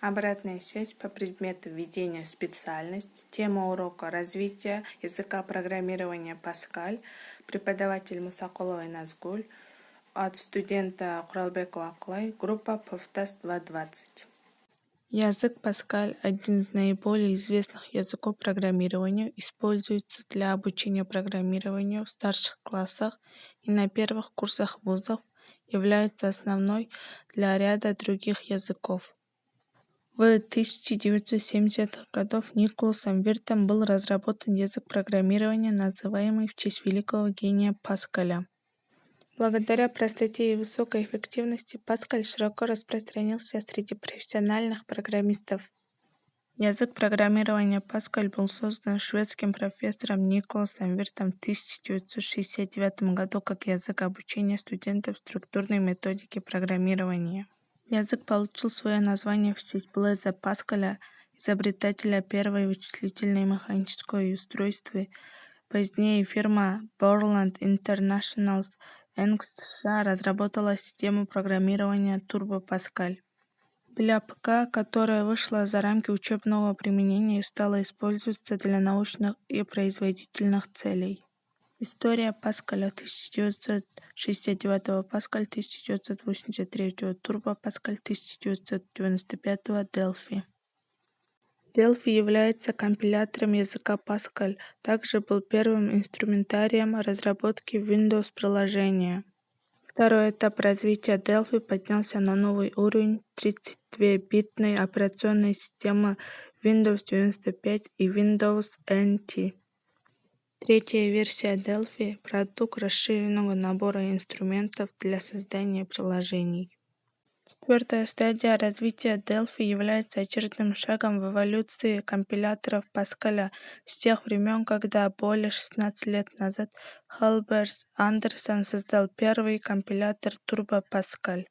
Обратная связь по предмету введения в специальность. Тема урока развитие языка программирования Паскаль. Преподаватель Мусакулова Назгуль. От студента Куралбекова Аклай. Группа Повтас 2.20. Язык Паскаль – один из наиболее известных языков программирования, используется для обучения программированию в старших классах и на первых курсах вузов, является основной для ряда других языков. В 1970-х годах Николасом Виртом был разработан язык программирования, называемый в честь великого гения Паскаля. Благодаря простоте и высокой эффективности Паскаль широко распространился среди профессиональных программистов. Язык программирования Паскаль был создан шведским профессором Николасом Виртом в 1969 году как язык обучения студентов структурной методики программирования. Язык получил свое название в честь Блеза Паскаля, изобретателя первой вычислительной механической устройства. Позднее фирма Borland International США разработала систему программирования Turbo Pascal для ПК, которая вышла за рамки учебного применения и стала использоваться для научных и производительных целей. История Паскаля 1969, Паскаль 1983, Turbo Pascal 1995, Delphi. Delphi является компилятором языка Паскаль, также был первым инструментарием разработки Windows-приложения. Второй этап развития Delphi поднялся на новый уровень 32-битной операционной системы Windows 95 и Windows NT. Третья версия Delphi – продукт расширенного набора инструментов для создания приложений. Четвертая стадия развития Delphi является очередным шагом в эволюции компиляторов Паскаля с тех времен, когда более 16 лет назад Хелберс Андерсон создал первый компилятор Turbo Pascal.